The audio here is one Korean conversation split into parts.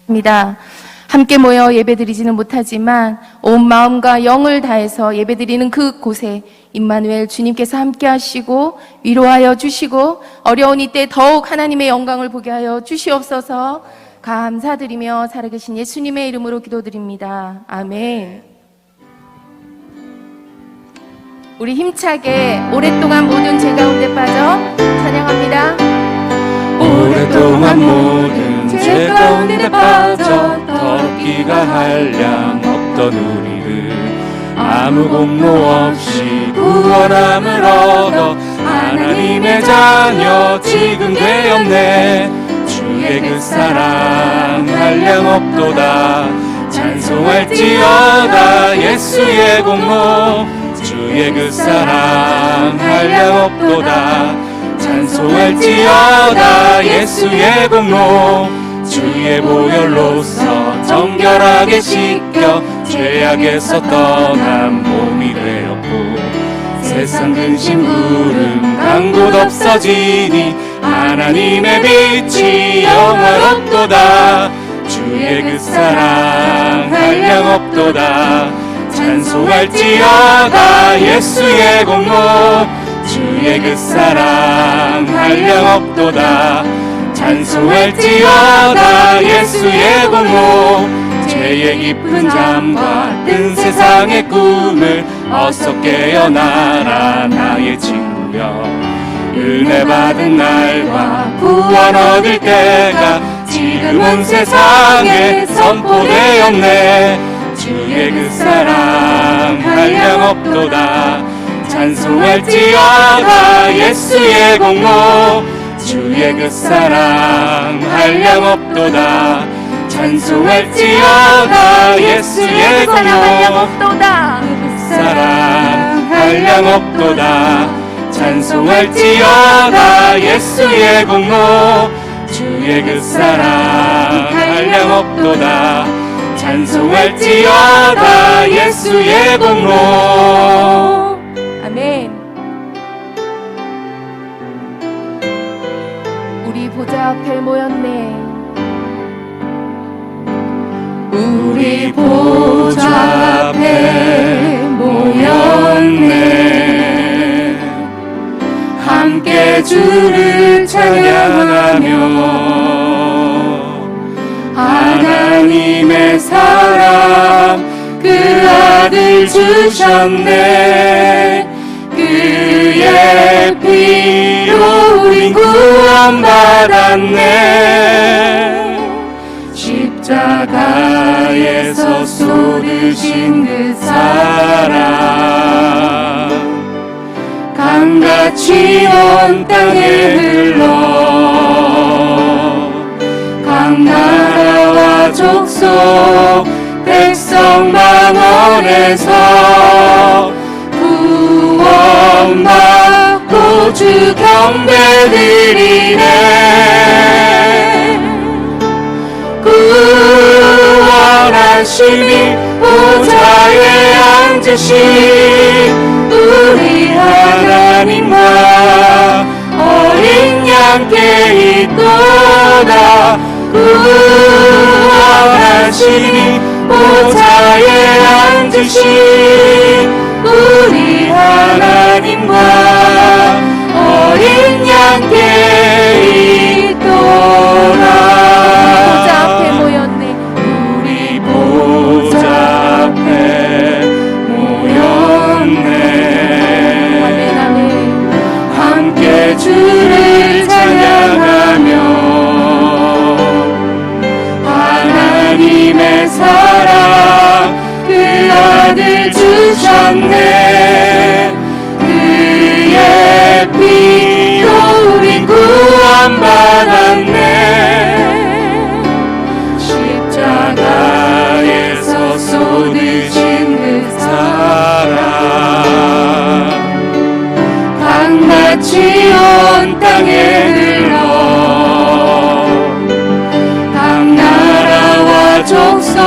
입니다. 함께 모여 예배드리지는 못하지만 온 마음과 영을 다해서 예배드리는 그곳에 임마누엘 주님께서 함께 하시고 위로하여 주시고 어려운 이때 더욱 하나님의 영광을 보게 하여 주시옵소서. 감사드리며 살아계신 예수님의 이름으로 기도드립니다. 아멘. 우리 힘차게 오랫동안 모든 죄 가운데 빠져 찬양합니다. 오랫동안 모든 죄 가운데 빠져 더럽기가 한량 없던 우리를 아무 공로 없이 구원함을 얻어 하나님의 자녀 지금 되었네. 주의 그 사랑 한량 없도다. 찬송할지어다 예수의 공로. 주의 그 사랑 한량 없도다. 찬송할지어다 예수의 공로. 주의 보혈로서 정결하게 씻겨 죄악에서 떠난 몸이 되었고 세상 근심 울음 간 곳 없어지니 하나님의 빛이 영화롭도다. 주의 그 사랑 한량 없도다. 찬송할지어다 예수의 공로. 주의 그 사랑 한량 없도다. 찬송할지어다 예수의 공로. 죄의 깊은 잠과 뜬 세상의 꿈을 어서 깨어나라 나의 친구여. 은혜 받은 날과 구원 얻을 때가 지금 온 세상에 선포되었네. 주의 그 사랑 한량 없도다. 찬송할지어다 예수의 공로. 주의 그 사랑 한량 없도다. 찬송할지어다 예수의 공로. 그 사랑 한량 없도다. 찬송할지어다 예수의 공로. 주의 그 사랑 한량 없도다. 찬송할지어다 예수의 공로. 아멘. 우리 보좌 앞에 모였네. 우리 보좌 앞에 모였네. 함께 주를 찬양하며 하나님의 사랑 그 아들 주셨네. 그의 피로 우린 구원받았네. 십자가에서 쏟으신 그 사랑 강같이 온 땅에 흘러 각 나라와 족속 백성 만원에서 구원받고 주 경배드리네. 구원하심이 보좌에 앉으신 우리 하나님과 어린 양께 있도다. 구원하심이 보좌에 앉으신 우리 하나님과 어린 양께 있도다. 보좌 앞에 모였네. 우리 보좌 앞에 모였네. 아멘 아멘. 함께 주를 찬양하며 하나님의 사랑 그 아들 주셨네. 그의 피로 우린 구원받았네. 십자가에서 쏟으신 그 사랑 강같이 온 땅에 흘러 각 나라와 족속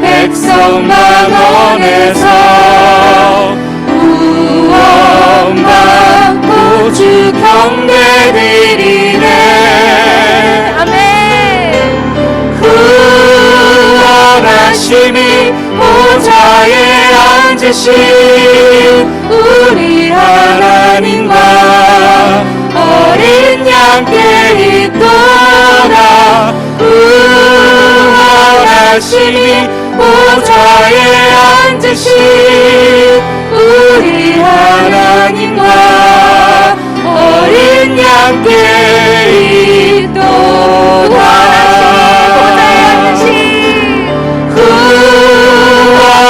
백성 만원에서 구원받고 주 경배드리네. 아멘. 우리 하나님과 어린 양께 있도다. 구원하시니 보좌에 앉으신 우리 하나님과 어린 양께 있도다.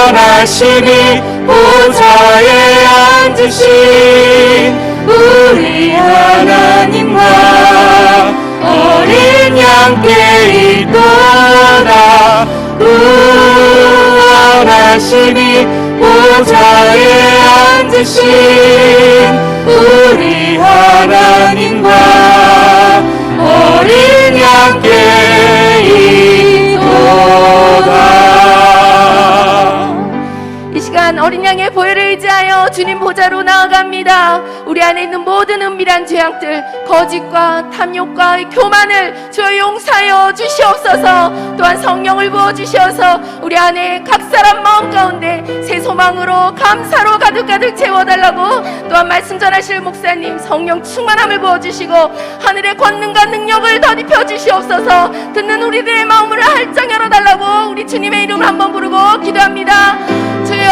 구원하시니 보좌에 앉으신 우리 하나님과 어린 양께 있도다. 구원하시니 보좌에 앉으신 우리 하나님과 어린 양께 있도다. 이 시간 어린 양의 보혈을 의지하여 주님 보좌로 나아갑니다. 우리 안에 있는 모든 은밀한 죄악들, 거짓과 탐욕과 교만을 주여 용서하여 주시옵소서. 또한 성령을 부어 주셔서 우리 안에 각 사람 마음 가운데 새 소망으로 감사로 가득가득 채워달라고, 또한 말씀 전하실 목사님 성령 충만함을 부어주시고 하늘의 권능과 능력을 덧입혀 주시옵소서. 듣는 우리들의 마음을 활짝 열어달라고 우리 주님의 이름을 한번 부르고 기도합니다. 주여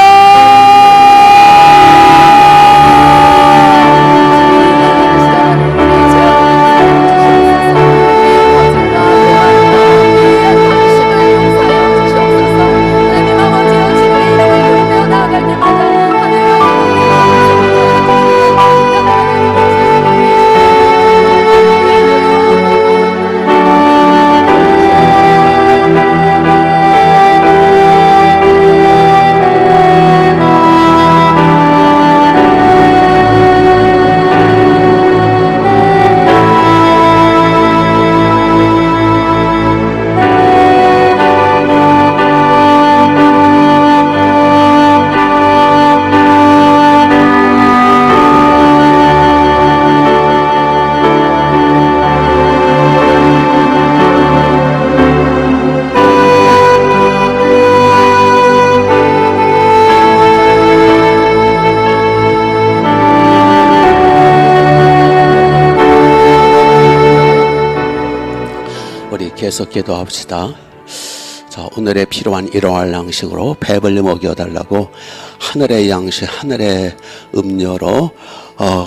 계속 기도합시다. 자, 오늘의 필요한 일용할 양식으로 배불리 먹여달라고 하늘의 양식, 하늘의 음료로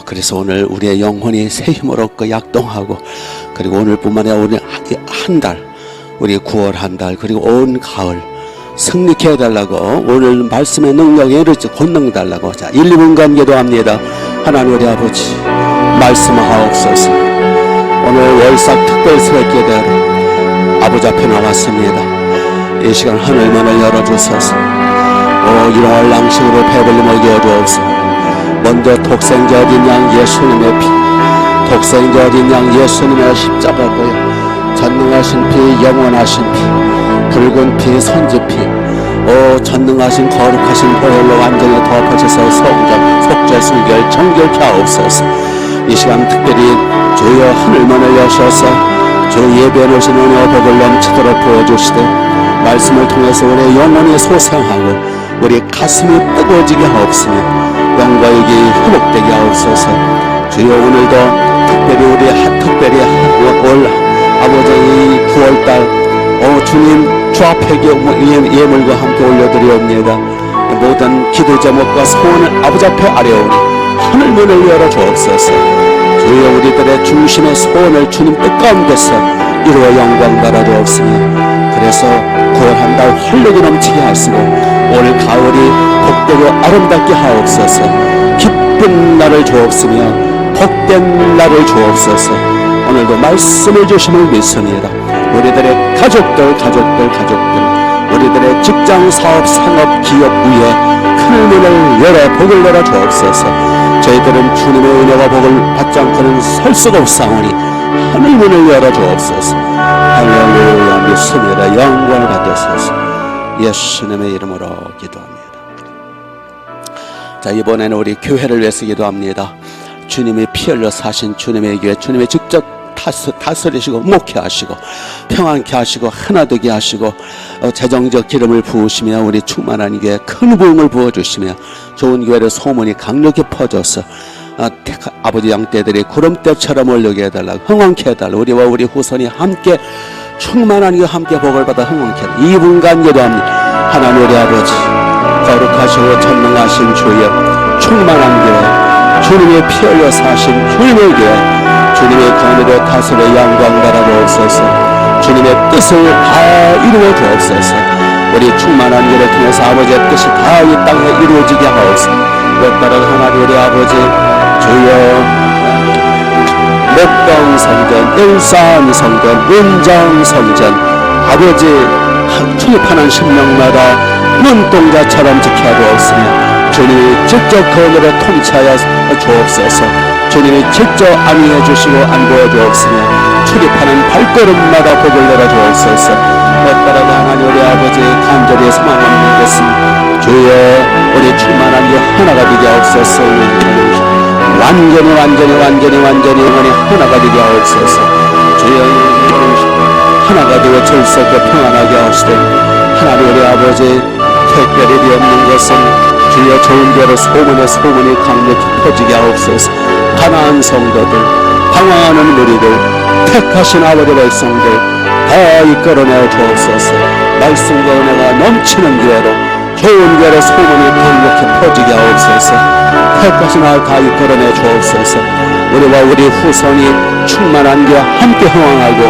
그래서 오늘 우리의 영혼이 새 힘으로 약동하고, 그리고 오늘뿐만 아니라 우리 한 달, 우리 9월 한 달, 그리고 온 가을 승리케 해달라고, 오늘 말씀의 능력에 이르지 권능 달라고. 자, 1, 2분간 기도합니다. 하나님 우리 아버지 말씀하옵소서. 오늘 월삭 특별 새벽 기도로 아버지 앞에 나왔습니다. 이 시간 하늘문을 열어주소서. 일용할 양식으로 배불리 먹여주옵소서. 먼저 독생자 어린 양 예수님의 피, 독생자 어린 양 예수님의 십자가 보여 전능하신 피, 영원하신 피, 붉은 피, 선지피, 전능하신 거룩하신 보혈로 완전히 덮어져서 성전, 속죄, 순결, 정결케 하옵소서. 이 시간 특별히 주여 하늘문을 여셔서 주 예배에 오신 은혜와 복을 넘치도록 부어주시되, 말씀을 통해서 우리의 영혼이 소생하고 우리 가슴이 뜨거워지게 하옵시며 영광이 회복되게 하옵소서. 주여 오늘도 특별히 올 아버지 9월달 주님 주 앞에 예물과 함께 올려드리옵니다. 모든 기도 제목과 소원을 아버지 앞에 아뢰오니 하늘문을 열어 주옵소서. 주여 우리들의 중심의 소원을 주님 뜻 가운데서 이루어 영광 받아 주옵시며, 그래서 9월 한 달 활력이 넘치게 하시고 올 가을이 복되고 아름답게 하옵소서. 기쁜 날을 주옵시며 복된 날을 주옵소서. 오늘도 말씀을 주심을 믿습니다. 우리들의 가족들, 우리들의 직장, 사업, 상업, 기업 위에 큰 문을 열어 복을 열어 주옵소서. 저희들은 주님의 은혜와 복을 받지 않고는 설 수가 없사오니 하늘 문을 열어 주옵소서. 할렐루야 믿습니다. 영광을 받으소서. 예수님의 이름으로 기도합니다. 자, 이번에는 우리 교회를 위해서 기도합니다. 주님이 피 흘려 사신 주님의 교회, 주님의 직접 다스리시고 목회하시고 평안케 하시고 하나되게 하시고 재정적 기름을 부으시며 우리 충만한 교회 큰 부흥을 부어주시며 좋은 교회의 소문이 강력히 퍼져서 아버지 양떼들이 구름대처럼 올려게 해달라고, 흥왕케 해달라고, 우리와 우리 후손이 함께 충만한 교 함께 복을 받아 흥왕케 해달라고 2분간 기도합니다. 하나님 우리 아버지, 거룩하시고 전능하신 주여, 충만한 교회, 주님의 피 흘려 사신 주님의 교회, 주님의 권위로 다스려 양광 나라로옵소서. 주님의 뜻을 다 이루어 주옵소서. 우리 충만한 교회를 통해서 아버지의 뜻이 다 이 땅에 이루어지게 하옵소서. 따라 하나님 우리 아버지, 주여, 목동 성전, 일산 성전, 은정 성전, 아버지 출입하는 심령마다 눈동자처럼 지켜주었으며 주님이 직접 거울로 통치하여 주옵소서. 주님이 직접 안위해 주시고 안보해 주옵으며 출입하는 발걸음마다 복을 내려 주옵소서. 따라도 하나님 우리 아버지 간절히 소망하는 것은 주여, 우리 충만한 게 하나가 되게 하옵소서. 완전히 영원히 하나가 되게 하옵소서. 주여, 하나가 되어 질서있게 평안하게 하시되, 하나님 우리 아버지 특별히 없는 것은 주여 좋은 대로 소문이 강력히 퍼지게 하옵소서. 가난한 성도들, 방황하는 무리들, 택하신 아버지 백성들 다 이끌어내어 주옵소서. 말씀과 은혜가 넘치는 교회로, 좋은 교회로 소문이 강력히 퍼지게 하옵소서. 택하신 아들 다 이끌어내 주옵소서. 우리와 우리 후손이 충만한 교회 함께 흥왕하고,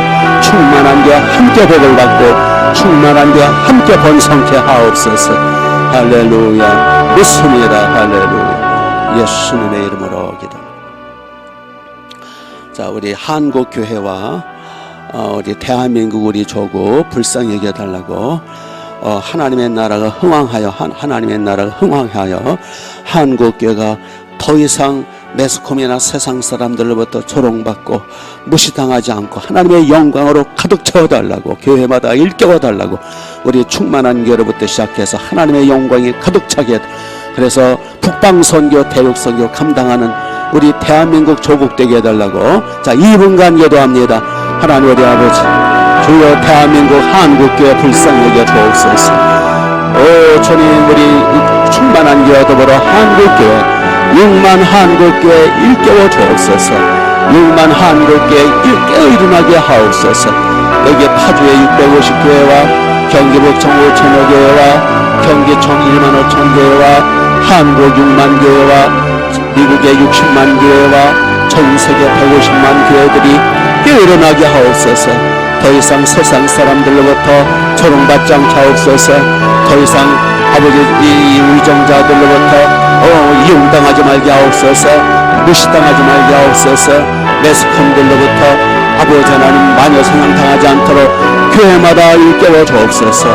충만한 교회 함께 복을 받고, 충만한 교회 함께 번성케 하옵소서. 할렐루야. 믿습니다. 할렐루야. 예수님의 이름으로 기도. 자, 우리 한국 교회와 우리 대한민국 우리 조국 불쌍히 여겨달라고, 하나님의 나라가 흥왕하여, 하나님의 나라가 흥왕하여 한국 교회가 더 이상 매스컴이나 세상 사람들로부터 조롱받고 무시당하지 않고 하나님의 영광으로 가득 채워달라고, 교회마다 일깨워달라고, 우리 충만한 교회로부터 시작해서 하나님의 영광이 가득 차게 해달라고. 그래서 북방선교, 대륙선교 감당하는 우리 대한민국 조국 되게 해달라고. 자, 2분간 기도합니다. 하나님 우리 아버지, 주여 대한민국 한국교회 불쌍히 여겨 주옵소서. 오 주님, 우리 충만한 교회 더불어 한국교회 6만 한국교회 일깨워 주옵소서. 6만 한국교회 일어나게 하옵소서. 여기 파주의 650교회와 경기북청 5천여 교회와 경기청 1만 5천 교회와 한국 6만 교회와 미국의 60만 교회와 전세계 150만 교회들이 일어나게 하옵소서. 더 이상 세상 사람들로부터 조롱받지 않게 하옵소서. 더 이상 아버지 이 의정자들로부터 이용당하지 말게 하옵소서. 무시당하지 말게 하옵소서. 매스컴들로부터 아버지 하나님 마녀 사냥당하지 않도록 교회마다 일깨워 주옵소서.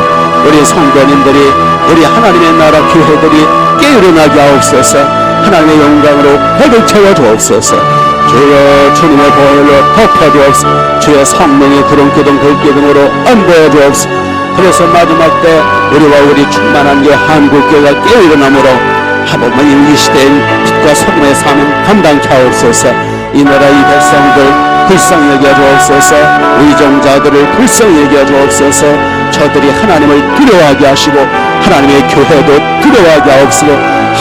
우리 성도님들이, 우리 하나님의 나라 교회들이 깨어나게 하옵소서. 하나님의 영광으로 배를 채워 주옵소서. 주여 주님의 보혈로 덮여 주옵소서. 주여 성령의 구름기둥 불기둥으로 안보여 주옵소서. 그래서 마지막 때 우리와 우리 충만한 교 한국교회가 깨어나므로 한번만 이 시대인 빛과 소금의 삶은 감당케 하옵소서. 이 나라 이 백성들 불쌍히 여겨 주옵소서. 의정자들을 불쌍히 여겨 주옵소서. 저들이 하나님을 두려워하게 하시고 하나님의 교회도 두려워하게 하옵소서.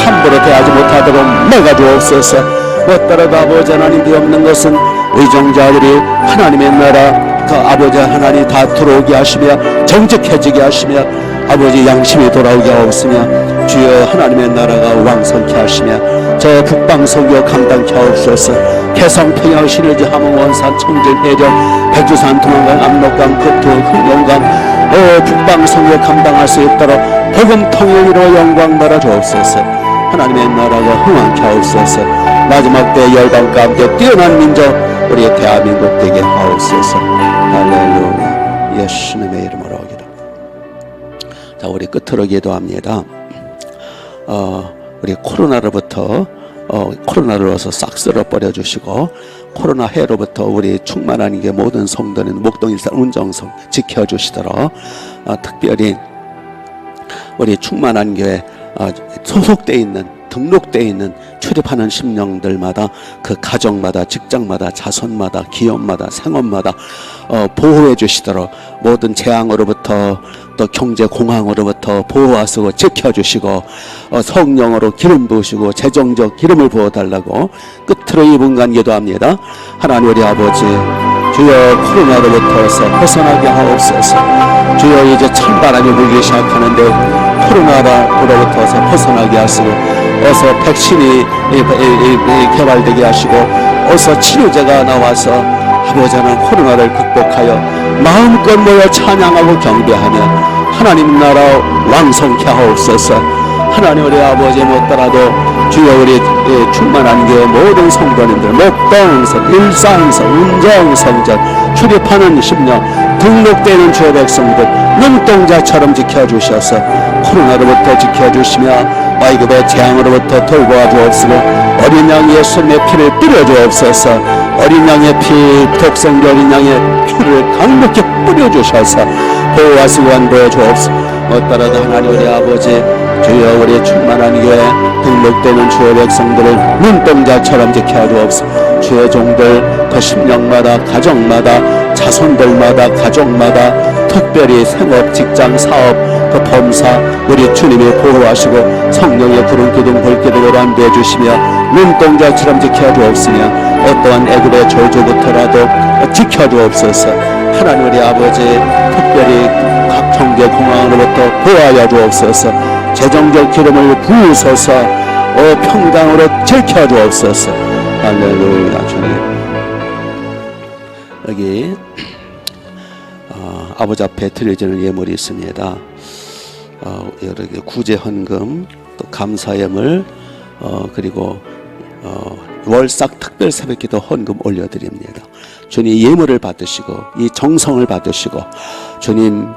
함부로 대하지 못하도록 막아 주옵소서. 무엇더라도 아버지 하나님 되없는 것은 의정자들이 하나님의 나라 그 아버지 하나님 다 들어오게 하시며 정직해지게 하시며 아버지 양심이 돌아오게 하옵소며 주여 하나님의 나라가 왕성케 하시며 저 북방선교 감당케 하옵소서. 개성 평양 신의지 함흥 원산 청진 해령 백두산 동안강 압록강 급투 흥룡강 북방선교 감당할 수 있도록 복음 통일로 영광 받아 주옵소서. 하나님의 나라가 흥왕케 하옵소서. 마지막 때 열방 가운데 뛰어난 민족 우리 대한민국 되게 하옵소서. 할렐루야. 예수님의 이름으로 기도. 자, 우리 끝으로 기도합니다. 우리 코로나로부터 코로나로서 싹 쓸어버려 주시고 코로나 해로부터 우리 충만한 게 모든 성도는 목동일산 운정성 지켜주시도록 특별히 우리 충만한 교회 소속되어 있는 등록되어 있는 출입하는 심령들마다 그 가정마다 직장마다 자손마다 기업마다 상업마다 보호해 주시도록 모든 재앙으로부터 또 경제 공황으로부터 보호하시고 지켜주시고 성령으로 기름 부으시고 재정적 기름을 부어달라고 끝으로 2분간 기도합니다. 하나님 우리 아버지, 주여 코로나로부터서 벗어나게 하옵소서. 주여 이제 찬바람이 불기 시작하는데 코로나로부터서 벗어나게 하시고 어서 백신이 개발되게 하시고 어서 치료제가 나와서 아버지 하나님 코로나를 극복하여 마음껏 모여 찬양하고 경배하며 하나님 나라 왕성케 하옵소서. 하나님 우리 아버지 못더라도 주여 우리 충만한 교회 모든 성도님들 목동성, 일산성, 운정성전 출입하는 심령 등록되는 주의 백성들 눈동자처럼 지켜주셔서 코로나로부터 지켜주시며 와이급의 재앙으로부터 돌보아 주옵시고 어린 양 예수님의 피를 뿌려 주옵소서. 어린 양의 피, 독생자 어린 양의 피를 강력히 뿌려 주셔서 보호하시고 안도해 주옵소서. 어떠라도 하나님 우리 아버지 주여 우리 충만한 교회 등록되는 주의 백성들을 눈동자처럼 지켜주옵소서. 주의 종들 그 심령마다 가정마다 자손들마다 가족마다 특별히 생업 직장 사업 그 범사 우리 주님이 보호하시고 성령의 구름 기둥 불 기둥으로 안도해 주시며 눈동자처럼 지켜주옵으며 어떠한 애굽의 저주부터라도 지켜주옵소서. 하나님 우리 아버지 특별히 각 경제 공황으로부터 보호하여 주옵소서. 재정적 기름을 부으소서. 평강으로 지켜주옵소서. 할렐루야. 주님 여기 아버지 앞에 드려지는 예물이 있습니다. 여러 개 구제 헌금 또 감사 예물 그리고 월삭 특별 새벽기도 헌금 올려드립니다. 주님 예물을 받으시고 이 정성을 받으시고 주님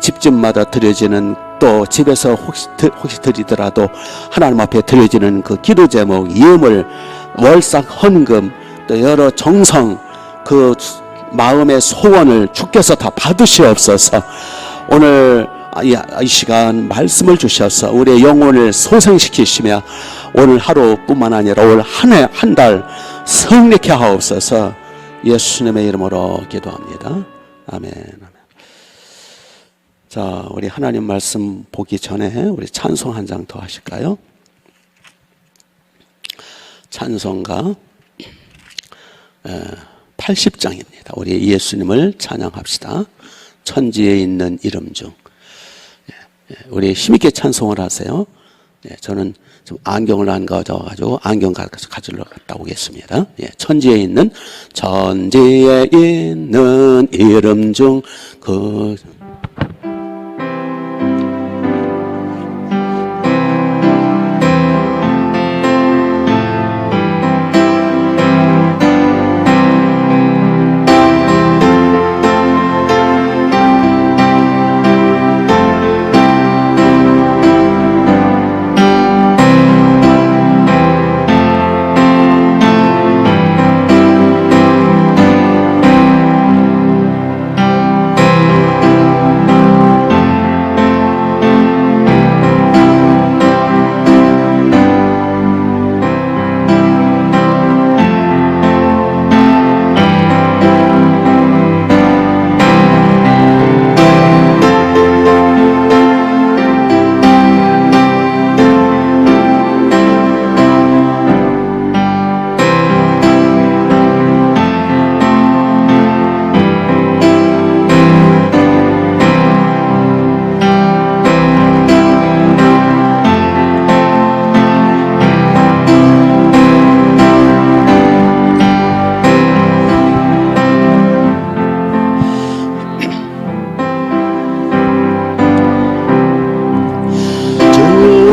집집마다 드려지는 또 집에서 혹시 드리더라도 하나님 앞에 드려지는 그 기도 제목 예물 월삭 헌금 또 여러 정성 그 마음의 소원을 주께서 다 받으시옵소서. 오늘 이 시간 말씀을 주셔서 우리의 영혼을 소생시키시며 오늘 하루뿐만 아니라 올 한 해 한 달 성립케 하옵소서. 예수님의 이름으로 기도합니다. 아멘. 자, 우리 하나님 말씀 보기 전에 우리 찬송 한 장 더 하실까요? 찬송가 80장입니다. 우리 예수님을 찬양합시다. 천지에 있는 이름 중. 우리 힘있게 찬송을 하세요. 저는 좀 안경을 안 가져와가지고 안경 가지러 갔다 오겠습니다. 천지에 있는 이름 중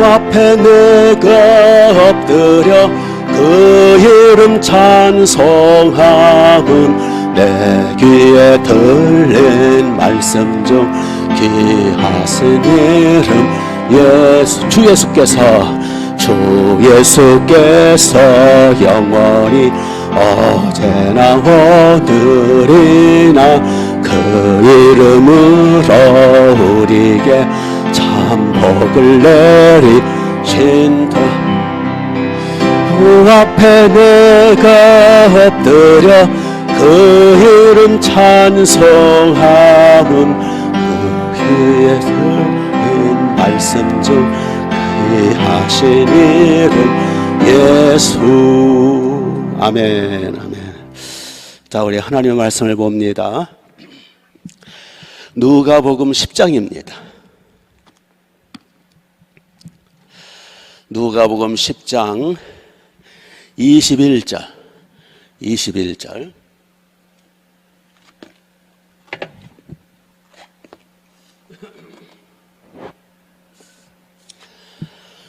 앞에 내가 엎드려 그 이름 찬송함은 내 귀에 들린 말씀 중 귀하신 이름 주 예수께서 영원히 어제나 오늘이나 그 이름으로 우리에게 참 복을 내리신다. 그 앞에 내가 엎드려 그 이름 찬송함은 그 그의 들은 말씀 중 하신 이름 예수. 아멘, 아멘. 자, 우리 하나님의 말씀을 봅니다. 누가복음 10장입니다. 누가복음 10장 21절.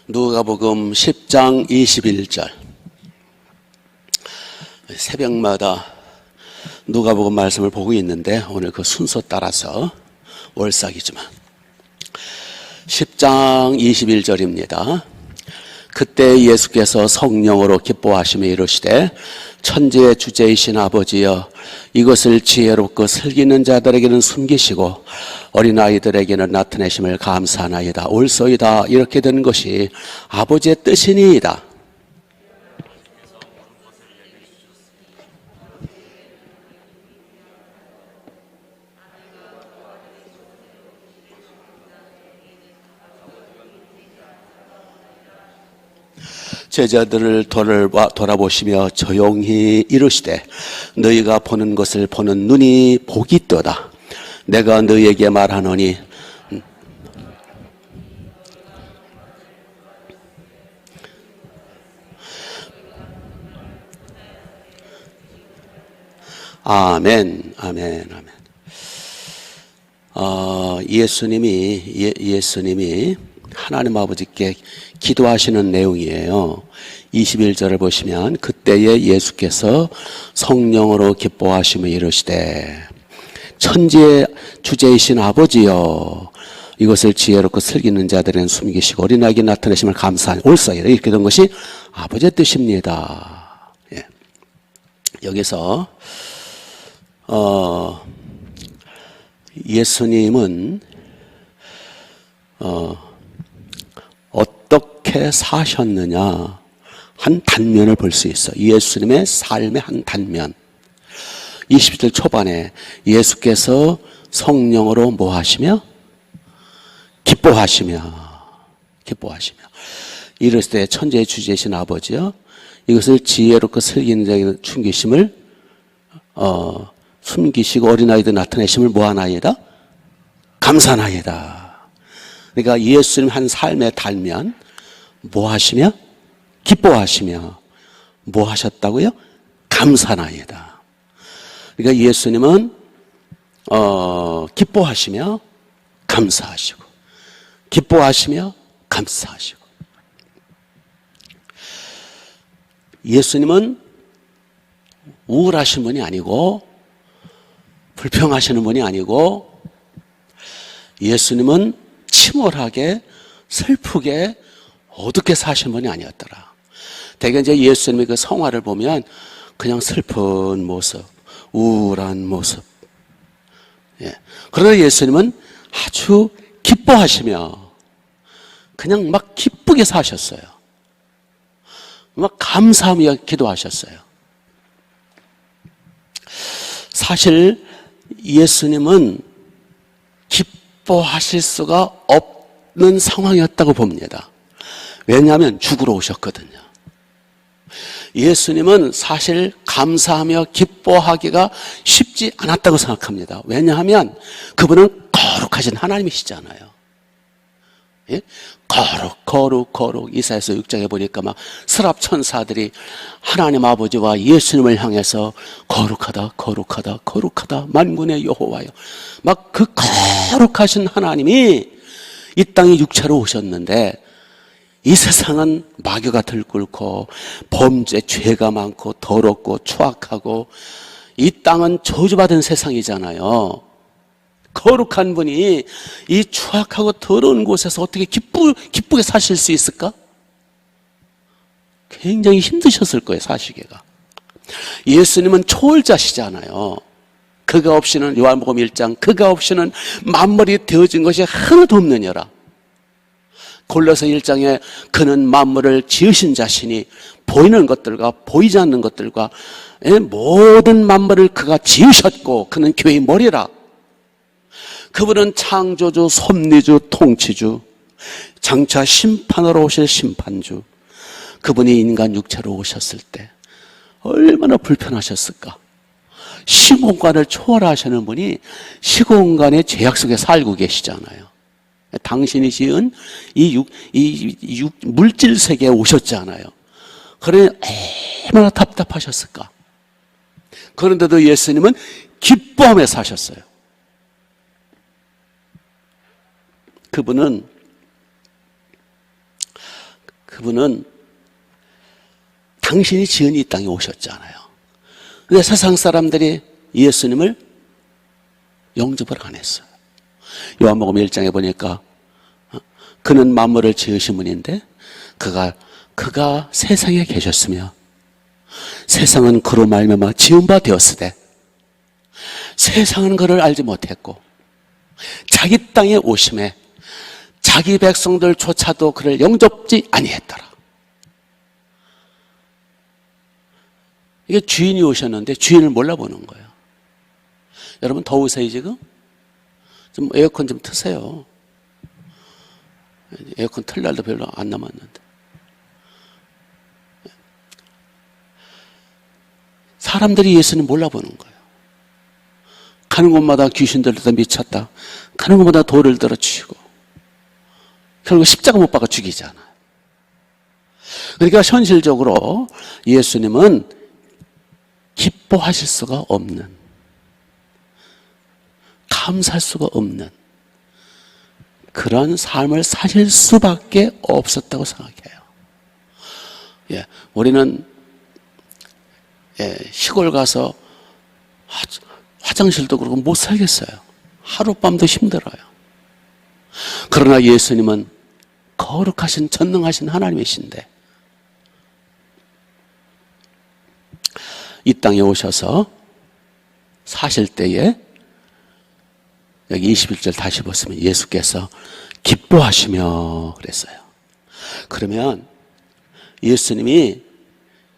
누가복음 10장 21절. 새벽마다 누가복음 말씀을 보고 있는데 오늘 그 순서 따라서 월삭이지만 10장 21절입니다. 그때 예수께서 성령으로 기뻐하시며 이르시되 천지의 주제이신 아버지여 이것을 지혜롭고 슬기는 자들에게는 숨기시고 어린아이들에게는 나타내심을 감사하나이다. 옳소이다. 이렇게 된 것이 아버지의 뜻이니이다. 제자들을 돌아보시며 조용히 이르시되 너희가 보는 것을 보는 눈이 복이 있도다. 내가 너희에게 말하노니 아멘, 아멘, 아멘. 예수님이 하나님 아버지께 기도하시는 내용이에요. 21절을 보시면 그때에 예수께서 성령으로 기뻐하시며 이르시되 천지의 주제이신 아버지여 이것을 지혜롭고 슬기는 자들에게는 숨기시고 어린아이에게 나타내심을 감사하니 옳사이다. 이렇게 된 것이 아버지의 뜻입니다. 예. 여기서 예수님은 어떻게 사셨느냐 한 단면을 볼 수 있어요. 예수님의 삶의 한 단면. 20절 초반에 예수께서 성령으로 뭐 하시며? 기뻐하시며 이르시되 천지의 주제이신 아버지여 이것을 지혜롭고 슬기는 자에게 숨기심을 숨기시고 어린아이들 나타내심을 뭐하나이다? 감사나이다. 그러니까 예수님 한 삶의 달면 뭐 하시며? 기뻐하시며 뭐 하셨다고요? 감사나이다. 그러니까 예수님은 기뻐하시며 감사하시고 기뻐하시며 감사하시고 예수님은 우울하신 분이 아니고 불평하시는 분이 아니고 예수님은 침울하게 슬프게 어둡게 사신 분이 아니었더라. 대개 이제 예수님의 그 성화를 보면 그냥 슬픈 모습, 우울한 모습. 예. 그러나 예수님은 아주 기뻐하시며 그냥 막 기쁘게 사셨어요. 막 감사하며 기도하셨어요. 사실 예수님은 기뻐하실 수가 없는 상황이었다고 봅니다. 왜냐하면 죽으러 오셨거든요. 예수님은 사실 감사하며 기뻐하기가 쉽지 않았다고 생각합니다. 왜냐하면 그분은 거룩하신 하나님이시잖아요. 예? 거룩. 이사야서 6장에 보니까 막 스랍 천사들이 하나님 아버지와 예수님을 향해서 거룩하다 만군의 여호와여 막 그 거룩하신 하나님이 이 땅에 육체로 오셨는데 이 세상은 마귀가 들끓고 범죄 죄가 많고 더럽고 추악하고 이 땅은 저주받은 세상이잖아요. 거룩한 분이 이 추악하고 더러운 곳에서 어떻게 기쁘게 사실 수 있을까? 굉장히 힘드셨을 거예요, 사시기가. 예수님은 초월자시잖아요. 그가 없이는 요한복음 1장 그가 없이는 만물이 되어진 것이 하나도 없느니라. 골로새 1장에 그는 만물을 지으신 자신이 보이는 것들과 보이지 않는 것들과 모든 만물을 그가 지으셨고 그는 교회의 머리라. 그분은 창조주, 섭리주, 통치주, 장차 심판으로 오실 심판주. 그분이 인간 육체로 오셨을 때 얼마나 불편하셨을까. 시공간을 초월하시는 분이 시공간의 제약 속에 살고 계시잖아요. 당신이 지은 이 물질 세계에 오셨잖아요. 그래 얼마나 답답하셨을까. 그런데도 예수님은 기뻐하며 사셨어요. 그분은 당신이 지은 이 땅에 오셨잖아요. 근데 세상 사람들이 예수님을 영접을 안 했어요. 요한복음 1장에 보니까 그는 만물을 지으신 분인데 그가 세상에 계셨으며 세상은 그로 말미암아 지은 바 되었으되 세상은 그를 알지 못했고 자기 땅에 오심에 자기 백성들조차도 그를 영접지 아니했더라. 이게 주인이 오셨는데 주인을 몰라보는 거예요. 여러분 더우세요 지금? 좀 에어컨 좀 트세요. 에어컨 틀 날도 별로 안 남았는데. 사람들이 예수님 몰라보는 거예요. 가는 곳마다 귀신들도 미쳤다. 가는 곳마다 돌을 들어치고 결국 십자가 못 박아 죽이잖아요. 그러니까 현실적으로 예수님은 기뻐하실 수가 없는, 감사할 수가 없는 그런 삶을 사실 수밖에 없었다고 생각해요. 우리는 시골 가서 화장실도 그러고 못 살겠어요. 하룻밤도 힘들어요. 그러나 예수님은 거룩하신 전능하신 하나님이신데 이 땅에 오셔서 사실 때에 여기 21절 다시 보시면 예수께서 기뻐하시며 그랬어요. 그러면 예수님이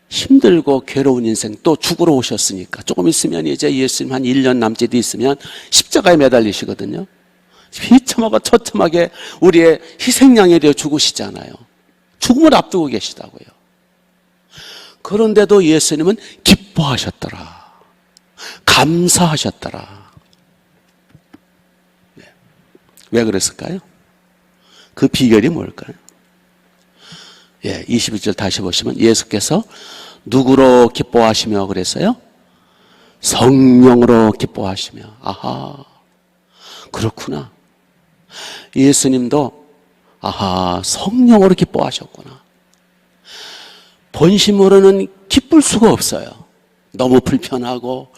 힘들고 괴로운 인생 또 죽으러 오셨으니까 조금 있으면 이제 예수님 한 1년 남짓 있으면 십자가에 매달리시거든요. 비참하고 처참하게 우리의 희생양이 되어 죽으시잖아요. 죽음을 앞두고 계시다고요. 그런데도 예수님은 기뻐하셨더라. 감사하셨더라. 왜 그랬을까요? 그 비결이 뭘까요? 21절 다시 보시면 예수께서 누구로 기뻐하시며 그랬어요? 성령으로 기뻐하시며. 아하, 그렇구나. 예수님도 성령으로 기뻐하셨구나. 본심으로는 기쁠 수가 없어요. 너무 불편하고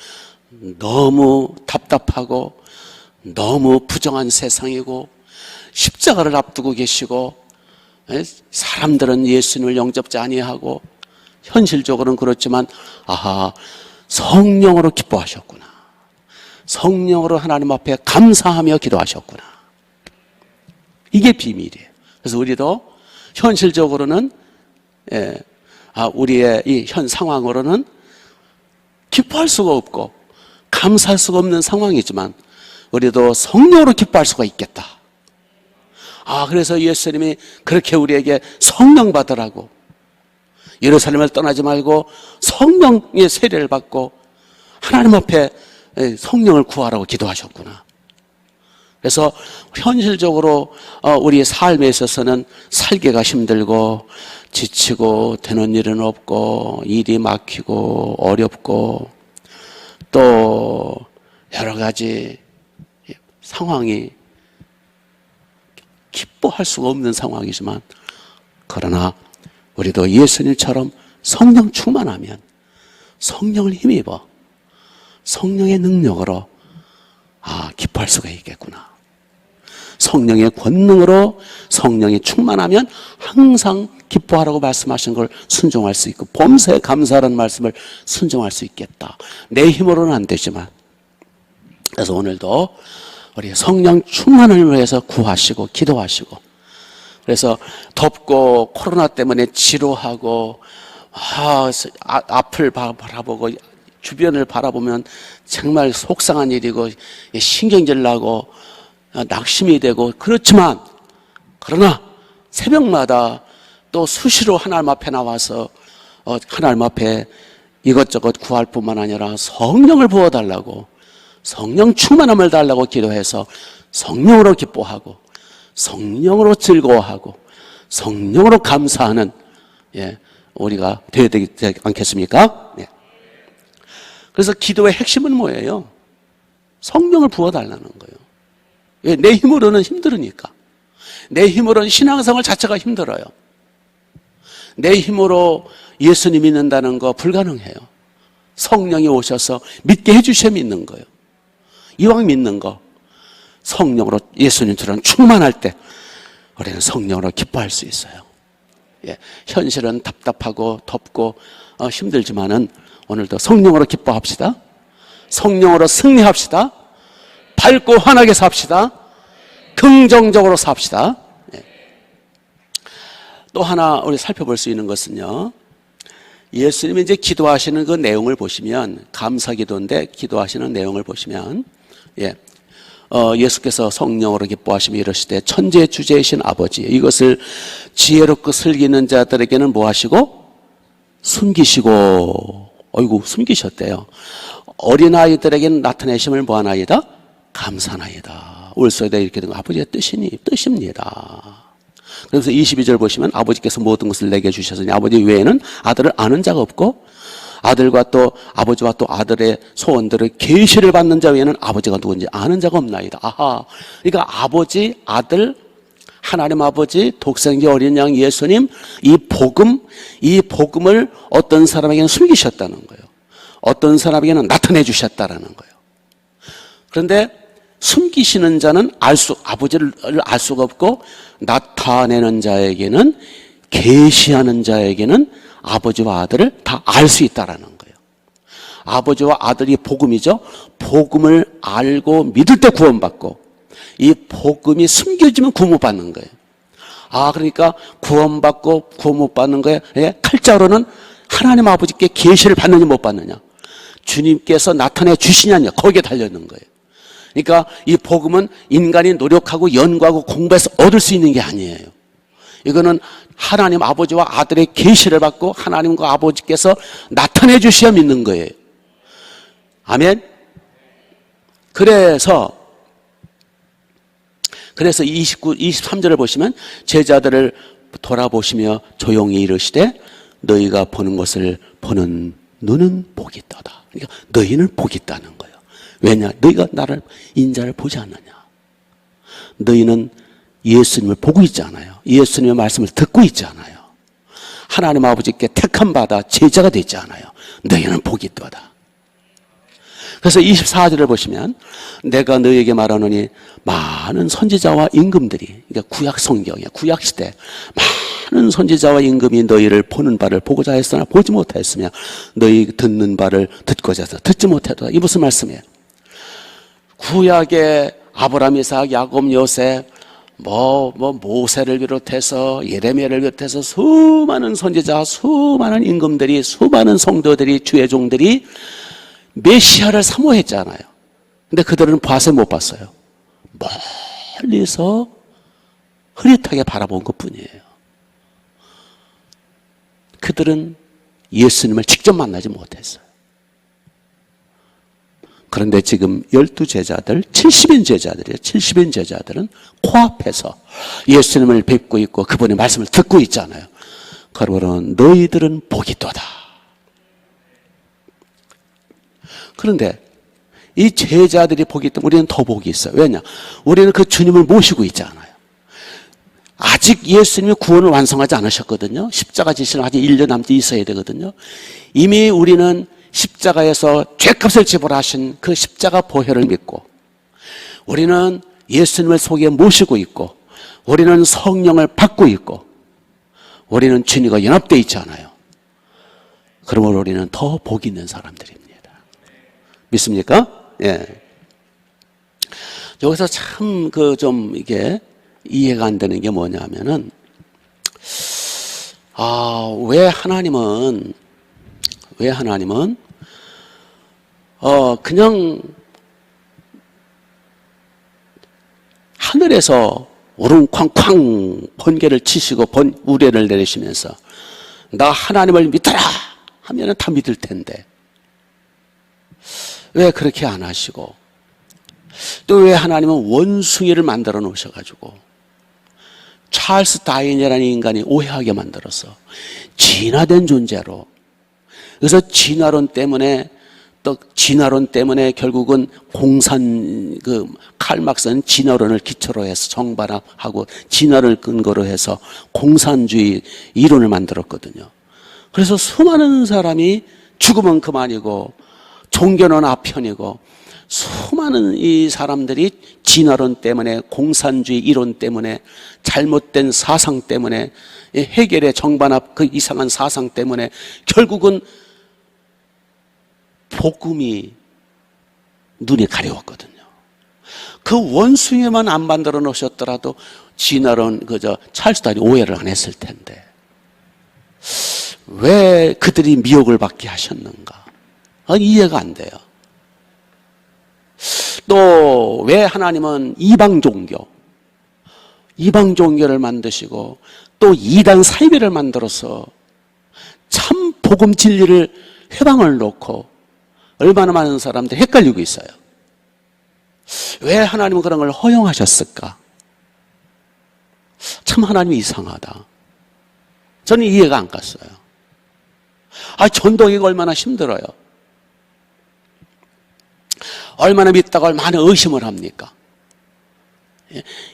너무 답답하고 너무 부정한 세상이고 십자가를 앞두고 계시고 사람들은 예수님을 영접지 아니하고 현실적으로는 그렇지만 성령으로 기뻐하셨구나. 성령으로 하나님 앞에 감사하며 기도하셨구나. 이게 비밀이에요. 그래서 우리도 현실적으로는 우리의 이 현 상황으로는 기뻐할 수가 없고 감사할 수가 없는 상황이지만 우리도 성령으로 기뻐할 수가 있겠다. 그래서 예수님이 그렇게 우리에게 성령 받으라고 예루살렘을 떠나지 말고 성령의 세례를 받고 하나님 앞에 성령을 구하라고 기도하셨구나. 그래서 현실적으로 우리의 삶에 있어서는 살기가 힘들고 지치고 되는 일은 없고 일이 막히고 어렵고 또 여러 가지 상황이 기뻐할 수가 없는 상황이지만 그러나 우리도 예수님처럼 성령 충만하면 성령을 힘입어 성령의 능력으로 기뻐할 수가 있겠구나. 성령의 권능으로 성령이 충만하면 항상 기뻐하라고 말씀하신 걸 순종할 수 있고 범사에 감사하라는 말씀을 순종할 수 있겠다. 내 힘으로는 안 되지만 그래서 오늘도 우리 성령 충만을 위해서 구하시고 기도하시고 그래서 덥고 코로나 때문에 지루하고 앞을 바라보고 주변을 바라보면 정말 속상한 일이고 신경질 나고 낙심이 되고 그렇지만 그러나 새벽마다 또 수시로 하나님 앞에 나와서 하나님 앞에 이것저것 구할 뿐만 아니라 성령을 부어달라고 성령 충만함을 달라고 기도해서 성령으로 기뻐하고 성령으로 즐거워하고 성령으로 감사하는 우리가 되어야 되지 않겠습니까? 그래서 기도의 핵심은 뭐예요? 성령을 부어달라는 거예요. 내 힘으로는 힘들으니까. 내 힘으로는 신앙생활 자체가 힘들어요. 내 힘으로 예수님 믿는다는 거 불가능해요. 성령이 오셔서 믿게 해주셔야 믿는 거예요. 이왕 믿는 거 성령으로 예수님처럼 충만할 때 우리는 성령으로 기뻐할 수 있어요. 현실은 답답하고 덥고 힘들지만은 오늘도 성령으로 기뻐합시다. 성령으로 승리합시다. 밝고 환하게 삽시다. 긍정적으로 삽시다. 또 하나 우리 살펴볼 수 있는 것은요, 예수님이 이제 기도하시는 그 내용을 보시면, 감사 기도인데 기도하시는 내용을 보시면, 예수께서 성령으로 기뻐하시며 이러시되 천지의 주제이신 아버지, 이것을 지혜롭고 슬기는 자들에게는 뭐 하시고? 숨기시고, 숨기셨대요. 어린아이들에게는 나타내심을 뭐 하나이다? 감사나이다. 올소에다 이렇게 된 거 아버지의 뜻입니다. 그래서 22절 보시면 아버지께서 모든 것을 내게 주셨으니 아버지 외에는 아들을 아는 자가 없고 아들과 또 아버지와 또 아들의 소원들을 계시를 받는 자 외에는 아버지가 누군지 아는 자가 없나이다. 아하. 그러니까 아버지, 아들, 하나님 아버지, 독생자 어린 양 예수님, 이 복음을 어떤 사람에게는 숨기셨다는 거예요. 어떤 사람에게는 나타내 주셨다라는 거예요. 그런데 숨기시는 자는 아버지를 알 수가 없고, 나타내는 자에게는, 계시하는 자에게는 아버지와 아들을 다 알 수 있다라는 거예요. 아버지와 아들이 복음이죠. 복음을 알고 믿을 때 구원받고, 이 복음이 숨겨지면 구원 못 받는 거예요. 그러니까 구원받고 구원 못 받는 거에 칼자루는 하나님 아버지께 계시를 받느냐 못 받느냐, 주님께서 나타내 주시냐냐, 거기에 달려있는 거예요. 그러니까 이 복음은 인간이 노력하고 연구하고 공부해서 얻을 수 있는 게 아니에요. 이거는 하나님 아버지와 아들의 계시를 받고 하나님과 아버지께서 나타내 주셔야 믿는 거예요. 아멘. 그래서 23절을 보시면 제자들을 돌아보시며 조용히 이르시되 너희가 보는 것을 보는 눈은 복이 있도다. 그러니까 너희는 복이 있다는 거예요. 왜냐? 너희가 나를 인자를 보지 않느냐. 너희는 예수님을 보고 있잖아요. 예수님의 말씀을 듣고 있잖아요. 하나님 아버지께 택함 받아 제자가 되지 않아요. 너희는 복이 있도다. 그래서 24절을 보시면 내가 너희에게 말하노니 많은 선지자와 임금들이, 그러니까 구약 성경이야, 구약 시대 많은 선지자와 임금이 너희를 보는 바를 보고자 했으나 보지 못하였으며 너희 듣는 바를 듣고자 해서 듣지 못하도다. 이 무슨 말씀이에요? 구약의 아브라함, 이삭, 야곱, 요셉, 모세를 비롯해서 예레미야를 비롯해서 수많은 선지자, 수많은 임금들이, 수많은 성도들이, 주의 종들이 메시아를 사모했잖아요. 근데 그들은 봐서 못 봤어요. 멀리서 흐릿하게 바라본 것뿐이에요. 그들은 예수님을 직접 만나지 못했어요. 그런데 지금 12제자들, 70인 제자들이에요. 70인 제자들은 코앞에서 예수님을 뵙고 있고 그분의 말씀을 듣고 있잖아요. 그러므로 너희들은 복이 있도다. 그런데 이 제자들이 복이 있다면 우리는 더 복이 있어요. 왜냐? 우리는 그 주님을 모시고 있잖아요. 아직 예수님이 구원을 완성하지 않으셨거든요. 십자가 지시는 아직 1년 남짓 있어야 되거든요. 이미 우리는 십자가에서 죄값을 지불하신 그 십자가 보혈을 믿고 우리는 예수님을 속에 모시고 있고 우리는 성령을 받고 있고 우리는 주님과 연합되어 있잖아요. 그러므로 우리는 더 복이 있는 사람들입니다. 믿습니까? 예. 여기서 참 좀 이게 이해가 안 되는 게 뭐냐면은 왜 하나님은 그냥 하늘에서 우릉쾅쾅 번개를 치시고 우레를 내리시면서 나 하나님을 믿어라 하면 다 믿을 텐데 왜 그렇게 안 하시고 또 왜 하나님은 원숭이를 만들어 놓으셔가지고 찰스 다윈이라는 인간이 오해하게 만들어서 진화된 존재로, 그래서 진화론 때문에 결국은 칼막스는 진화론을 기초로 해서 정반합하고 진화를 근거로 해서 공산주의 이론을 만들었거든요. 그래서 수많은 사람이 죽으면 그만이고 종교는 아편이고 수많은 이 사람들이 진화론 때문에, 공산주의 이론 때문에, 잘못된 사상 때문에, 해결의 정반합 그 이상한 사상 때문에 결국은 복음이 눈이 가려웠거든요. 그 원숭이만 안 만들어 놓으셨더라도 진화론 찰스 다윈이 오해를 안 했을 텐데 왜 그들이 미혹을 받게 하셨는가? 이해가 안 돼요. 또 왜 하나님은 이방 종교를 만드시고 또 이단 사이비를 만들어서 참 복음 진리를 회방을 놓고 얼마나 많은 사람들이 헷갈리고 있어요. 왜 하나님은 그런 걸 허용하셨을까? 참 하나님이 이상하다. 저는 이해가 안 갔어요. 전도하기가 얼마나 힘들어요. 얼마나 믿다가 얼마나 의심을 합니까?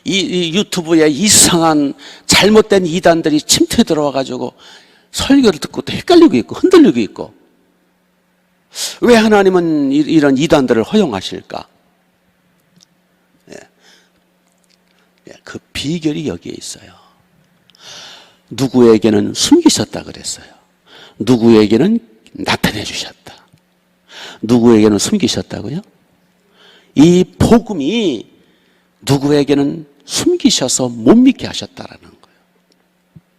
이 유튜브에 이상한 잘못된 이단들이 침투해 들어와가지고 설교를 듣고 또 헷갈리고 있고 흔들리고 있고, 왜 하나님은 이런 이단들을 허용하실까? 그 비결이 여기에 있어요. 누구에게는 숨기셨다 그랬어요. 누구에게는 나타내 주셨다. 누구에게는 숨기셨다고요? 이 복음이 누구에게는 숨기셔서 못 믿게 하셨다라는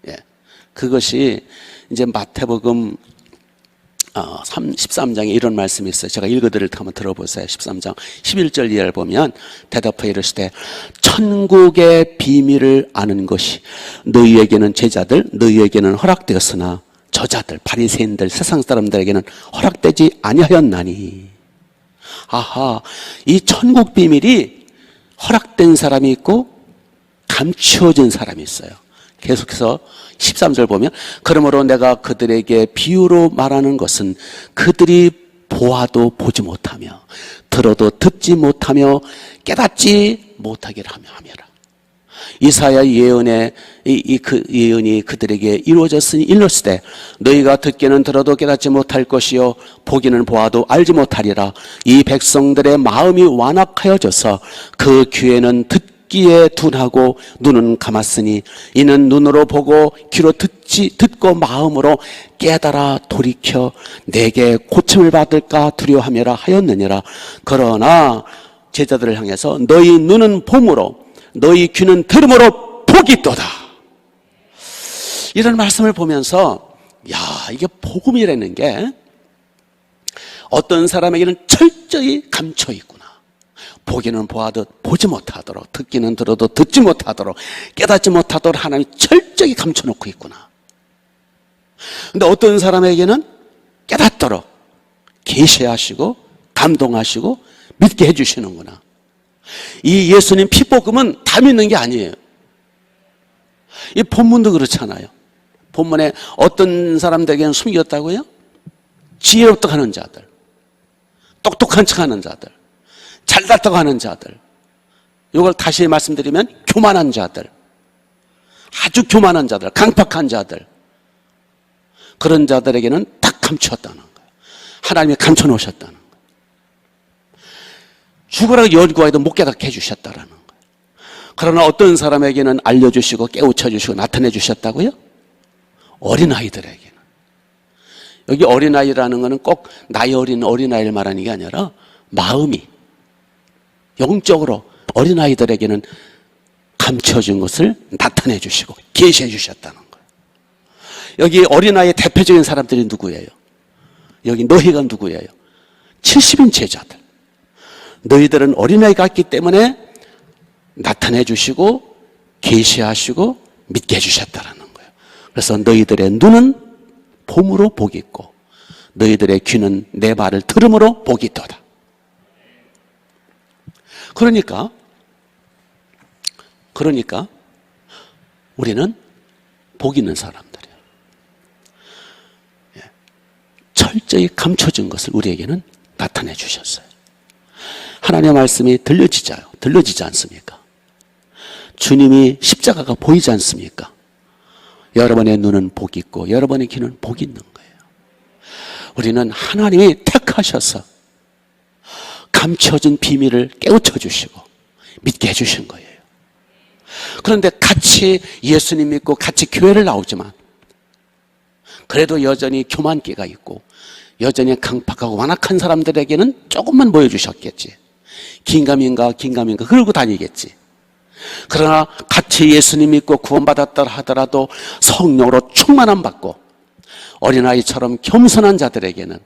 거예요. 그것이 이제 마태복음 13장에 이런 말씀이 있어요. 제가 읽어드릴 때 한번 들어보세요. 13장 11절 이하를 보면 대답하여 이르시되 천국의 비밀을 아는 것이 너희에게는 제자들, 너희에게는 허락되었으나 저자들, 바리새인들, 세상 사람들에게는 허락되지 아니하였나니. 이 천국 비밀이 허락된 사람이 있고 감추어진 사람이 있어요. 계속해서 13절 보면 그러므로 내가 그들에게 비유로 말하는 것은 그들이 보아도 보지 못하며 들어도 듣지 못하며 깨닫지 못하게 함이라. 이사야 예언의 그 예언이 그들에게 이루어졌으니 일렀으되 너희가 듣기는 들어도 깨닫지 못할 것이요 보기는 보아도 알지 못하리라. 이 백성들의 마음이 완악하여져서 그 귀에는 듣기에 둔하고 눈은 감았으니 이는 눈으로 보고 귀로 듣고 마음으로 깨달아 돌이켜 내게 고침을 받을까 두려워하며라 하였느니라. 그러나 제자들을 향해서 너희 눈은 봄으로 너희 귀는 들음으로 복이도다. 이런 말씀을 보면서 이게 복음이라는 게 어떤 사람에게는 철저히 감춰 있구나. 보기는 보아도 보지 못하도록, 듣기는 들어도 듣지 못하도록, 깨닫지 못하도록 하나님이 철저히 감춰놓고 있구나. 근데 어떤 사람에게는 깨닫도록 계시하시고 감동하시고 믿게 해주시는구나. 이 예수님 피복음은 다 믿는 게 아니에요. 이 본문도 그렇잖아요. 본문에 어떤 사람들에게는 숨겼다고요? 지혜롭다고 하는 자들, 똑똑한 척하는 자들, 잘났다고 하는 자들, 이걸 다시 말씀드리면 교만한 자들, 아주 교만한 자들, 강팍한 자들, 그런 자들에게는 딱 감추었다는 거예요. 하나님이 감춰놓으셨다는 거예요. 죽으라고 연구해도 못 깨닫게 해주셨다라는 거예요. 그러나 어떤 사람에게는 알려주시고 깨우쳐주시고 나타내주셨다고요? 어린아이들에게는. 여기 어린아이라는 것은 꼭 나이 어린 어린아이를 말하는 게 아니라 마음이 영적으로 어린아이들에게는 감춰진 것을 나타내주시고 계시해주셨다는 거예요. 여기 어린아이의 대표적인 사람들이 누구예요? 여기 너희가 누구예요? 70인 제자들. 너희들은 어린아이 같기 때문에 나타내 주시고 계시하시고 믿게 해주셨다라는 거예요. 그래서 너희들의 눈은 봄으로 복이 있고 너희들의 귀는 내 말을 들음으로 복이 있도다. 그러니까 우리는 복 있는 사람들이에요. 철저히 감춰진 것을 우리에게는 나타내 주셨어요. 하나님의 말씀이 들려지지 않습니까? 주님이 십자가가 보이지 않습니까? 여러분의 눈은 복이 있고 여러분의 귀는 복이 있는 거예요. 우리는 하나님이 택하셔서 감춰진 비밀을 깨우쳐 주시고 믿게 해주신 거예요. 그런데 같이 예수님 믿고 같이 교회를 나오지만 그래도 여전히 교만기가 있고 여전히 강팍하고 완악한 사람들에게는 조금만 보여주셨겠지. 긴가민가 그러고 다니겠지. 그러나 같이 예수님 믿고 구원받았다 하더라도 성령으로 충만함 받고 어린아이처럼 겸손한 자들에게는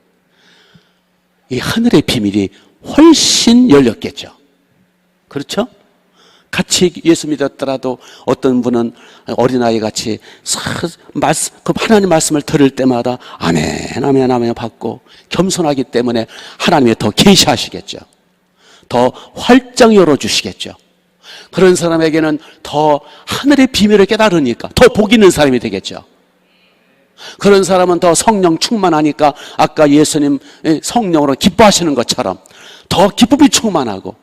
이 하늘의 비밀이 훨씬 열렸겠죠. 그렇죠? 같이 예수 믿었더라도 어떤 분은 어린아이 같이 하나님 말씀을 들을 때마다 아멘 받고 겸손하기 때문에 하나님이 더 계시하시겠죠. 더 활짝 열어주시겠죠. 그런 사람에게는 더 하늘의 비밀을 깨달으니까 더 복 있는 사람이 되겠죠. 그런 사람은 더 성령 충만하니까 아까 예수님 성령으로 기뻐하시는 것처럼 더 기쁨이 충만하고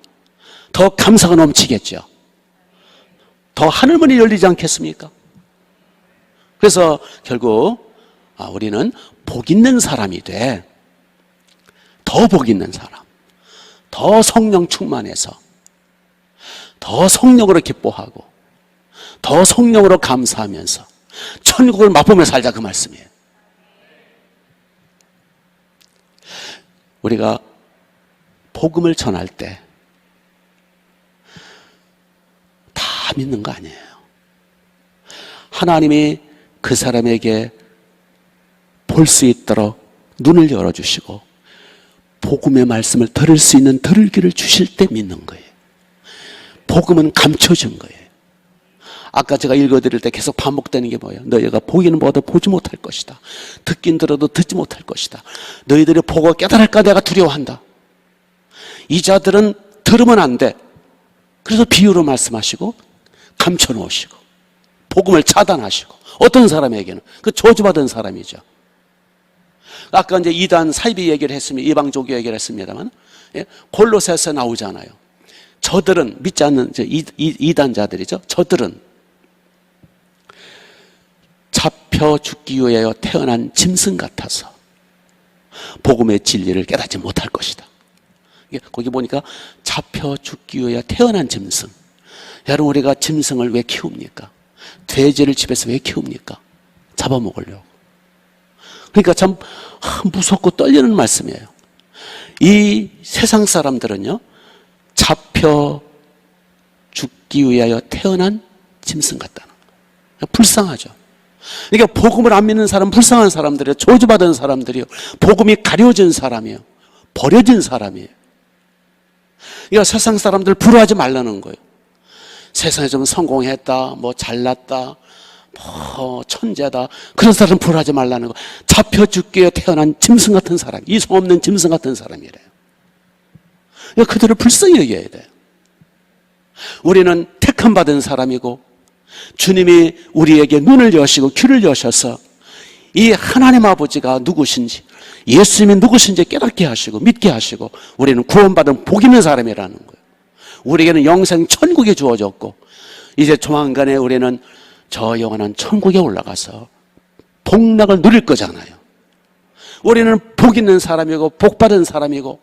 더 감사가 넘치겠죠. 더 하늘문이 열리지 않겠습니까? 그래서 결국 우리는 복 있는 사람이 돼. 더 복 있는 사람, 더 성령 충만해서 더 성령으로 기뻐하고 더 성령으로 감사하면서 천국을 맛보며 살자, 그 말씀이에요. 우리가 복음을 전할 때 다 믿는 거 아니에요. 하나님이 그 사람에게 볼 수 있도록 눈을 열어주시고 복음의 말씀을 들을 수 있는 들을 귀를 주실 때 믿는 거예요. 복음은 감춰진 거예요. 아까 제가 읽어드릴 때 계속 반복되는 게 뭐예요? 너희가 보기는 보아도 보지 못할 것이다. 듣긴 들어도 듣지 못할 것이다. 너희들이 보고 깨달을까 내가 두려워한다. 이 자들은 들으면 안 돼. 그래서 비유로 말씀하시고 감춰놓으시고 복음을 차단하시고 어떤 사람에게는 그 저주받은 사람이죠. 아까 이제 이단 사이비 얘기를 했습니다. 이방종교 얘기를 했습니다만 골로새서 나오잖아요. 저들은 믿지 않는 이단자들이죠. 저들은 잡혀 죽기 위하여 태어난 짐승 같아서 복음의 진리를 깨닫지 못할 것이다. 거기 보니까 잡혀 죽기 위하여 태어난 짐승. 여러분, 우리가 짐승을 왜 키웁니까? 돼지를 집에서 왜 키웁니까? 잡아먹으려고. 그러니까 참 무섭고 떨리는 말씀이에요. 이 세상 사람들은요, 잡혀 죽기 위하여 태어난 짐승 같다는 거예요. 불쌍하죠. 그러니까 복음을 안 믿는 사람은 불쌍한 사람들이에요. 저주받은 사람들이에요. 복음이 가려진 사람이에요. 버려진 사람이에요. 그러니까 세상 사람들 부러워하지 말라는 거예요. 세상에 좀 성공했다, 뭐 잘났다, 뭐 천재다, 그런 사람 부러워하지 말라는 거예요. 잡혀 죽기 위해 태어난 짐승 같은 사람, 이성 없는 짐승 같은 사람이래요. 그러니까 그들을 불쌍히 여겨야 돼요. 우리는 택함 받은 사람이고 주님이 우리에게 눈을 여시고 귀를 여셔서 이 하나님 아버지가 누구신지, 예수님이 누구신지 깨닫게 하시고 믿게 하시고 우리는 구원받은 복 있는 사람이라는 거예요. 우리에게는 영생 천국이 주어졌고 이제 조만간에 우리는 저 영원한 천국에 올라가서 복락을 누릴 거잖아요. 우리는 복 있는 사람이고 복 받은 사람이고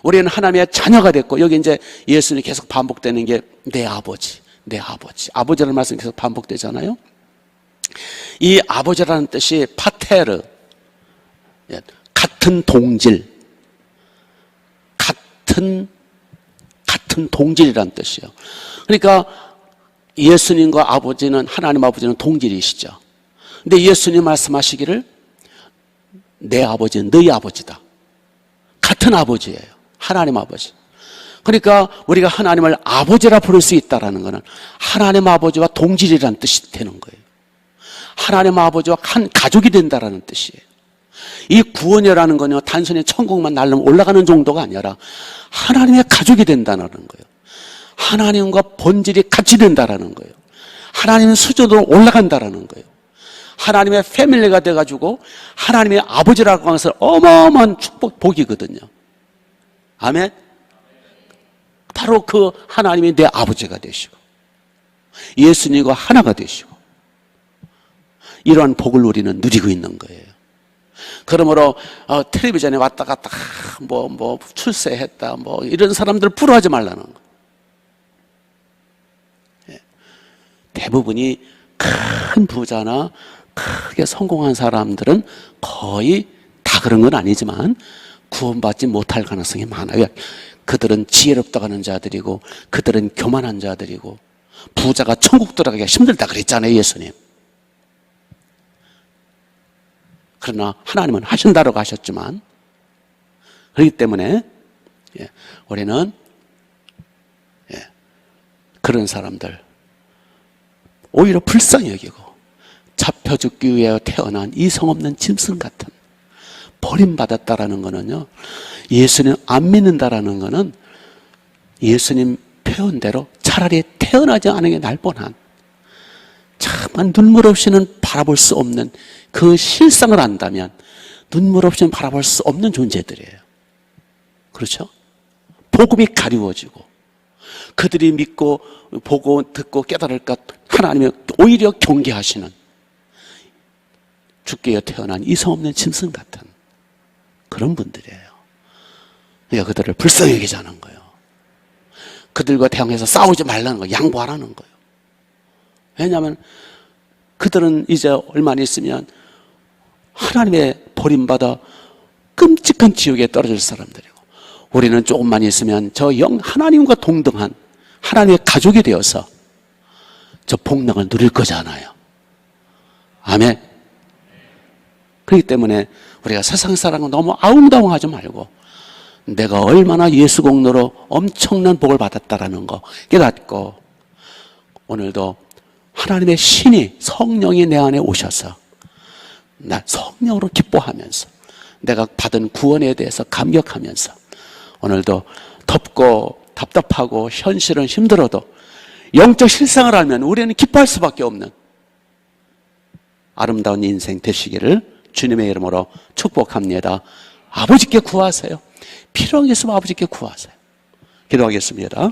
우리는 하나님의 자녀가 됐고, 여기 이제 예수님이 계속 반복되는 게 내 아버지, 내 아버지. 아버지라는 말씀이 계속 반복되잖아요. 이 아버지라는 뜻이 파테르, 같은 동질, 같은 동질이라는 뜻이에요. 그러니까 예수님과 아버지는, 하나님 아버지는 동질이시죠. 근데 예수님 말씀하시기를 내 아버지는 너희 아버지다. 같은 아버지예요. 하나님 아버지. 그러니까 우리가 하나님을 아버지라 부를 수 있다는 것은 하나님 아버지와 동질이라는 뜻이 되는 거예요. 하나님 아버지와 한 가족이 된다라는 뜻이에요. 이 구원이라는 건요, 단순히 천국만 날르면 올라가는 정도가 아니라 하나님의 가족이 된다는 거예요. 하나님과 본질이 같이 된다라는 거예요. 하나님의 수준으로 올라간다라는 거예요. 하나님의 패밀리가 돼가지고 하나님의 아버지라고 하는 것은 어마어마한 축복, 복이거든요. 아멘? 바로 그 하나님이 내 아버지가 되시고 예수님과 하나가 되시고 이러한 복을 우리는 누리고 있는 거예요. 그러므로 텔레비전에 왔다 갔다 뭐 출세했다 뭐 이런 사람들 부러워하지 말라는 거. 대부분이 큰 부자나 크게 성공한 사람들은 거의 다 그런 건 아니지만 구원받지 못할 가능성이 많아요. 그들은 지혜롭다고 하는 자들이고 그들은 교만한 자들이고 부자가 천국 들어가기가 힘들다 그랬잖아요, 예수님. 그러나 하나님은 하신다라고 하셨지만 그렇기 때문에 우리는 그런 사람들 오히려 불쌍히 여기고 잡혀 죽기 위해 태어난 이성 없는 짐승 같은 버림받았다라는 거는요, 예수님 안 믿는다라는 거는 예수님 표현대로 차라리 태어나지 않은 게 날 뻔한 참만 눈물 없이는 바라볼 수 없는 그 실상을 안다면 눈물 없이는 바라볼 수 없는 존재들이에요. 그렇죠? 복음이 가리워지고 그들이 믿고 보고 듣고 깨달을까 하나님이 오히려 경계하시는 주께여 태어난 이성 없는 짐승 같은 그런 분들이에요. 그러니까 그들을 불쌍히 여기자는 거예요. 그들과 대항해서 싸우지 말라는 거예요. 양보하라는 거예요. 왜냐하면 그들은 이제 얼마 있으면 하나님의 버림받아 끔찍한 지옥에 떨어질 사람들이고 우리는 조금만 있으면 저 하나님과 동등한 하나님의 가족이 되어서 저 복락을 누릴 거잖아요. 아멘. 그렇기 때문에 우리가 세상 사람은 너무 아웅다웅하지 말고 내가 얼마나 예수 공로로 엄청난 복을 받았다라는 거 깨닫고 오늘도 하나님의 신이 성령이 내 안에 오셔서 나 성령으로 기뻐하면서 내가 받은 구원에 대해서 감격하면서 오늘도 덥고 답답하고 현실은 힘들어도 영적 실상을 알면 우리는 기뻐할 수밖에 없는 아름다운 인생 되시기를 주님의 이름으로 축복합니다. 아버지께 구하세요. 필요한 게 있으면 아버지께 구하세요. 기도하겠습니다.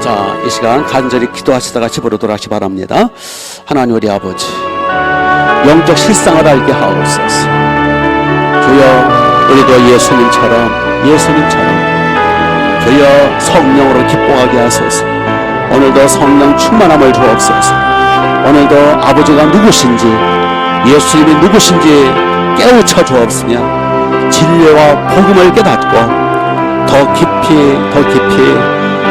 자, 이 시간 간절히 기도하시다가 집으로 돌아가시 바랍니다. 하나님 우리 아버지 영적 실상을 알게 하옵소서. 주여 우리도 예수님처럼 주여 성령으로 기뻐하게 하소서. 오늘도 성령 충만함을 주옵소서. 오늘도 아버지가 누구신지 예수님이 누구신지 깨우쳐 주옵으며 진리와 복음을 깨닫고 더 깊이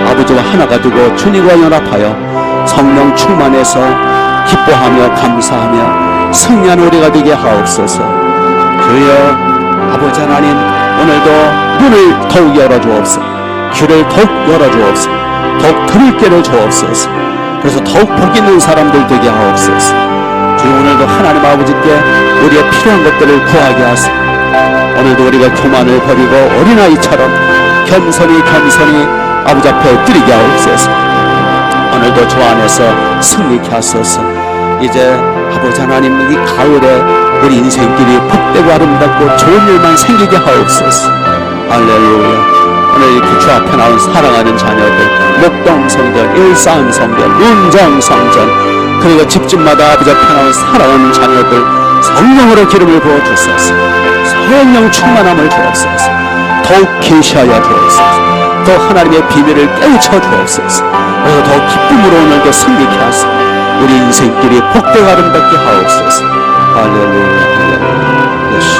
아버지와 하나가 되고 주님과 연합하여 성령 충만해서 기뻐하며 감사하며 승리하는 우리가 되게 하옵소서. 주여 아버지 하나님 오늘도 눈을 더욱 열어주옵소서. 귀를 더욱 열어주옵소서. 더욱 들을 길을 주옵소서. 그래서 더욱 복 있는 사람들 되게 하옵소서. 주여 오늘도 하나님 아버지께 우리의 필요한 것들을 구하게 하소서. 오늘도 우리가 교만을 버리고 어린아이처럼 겸손히 아버지 앞에 드리게 하옵소서. 오늘도 주 안에서 승리케 하소서. 이제 아버지 하나님 이 가을에 우리 인생길이 복되고 아름답고 좋은 일만 생기게 하옵소서. 할렐루야. 오늘 이렇게 주 앞에 나온 사랑하는 자녀들, 목동성전, 일산성전, 운정성전, 그리고 집집마다 아버지 앞에 나온 사랑하는 자녀들 성령으로 기름을 부어주소서. 성령 충만함을 주옵소서. 더욱 계시하여 주옵소서. 더 하나님의 비밀을 깨우쳐 주옵소서. 그래서 더 기쁨으로 오늘도 승리케 하소서. 우리 인생길이 복되고 아름답게 하옵소서. 할렐루야. 할렐루야.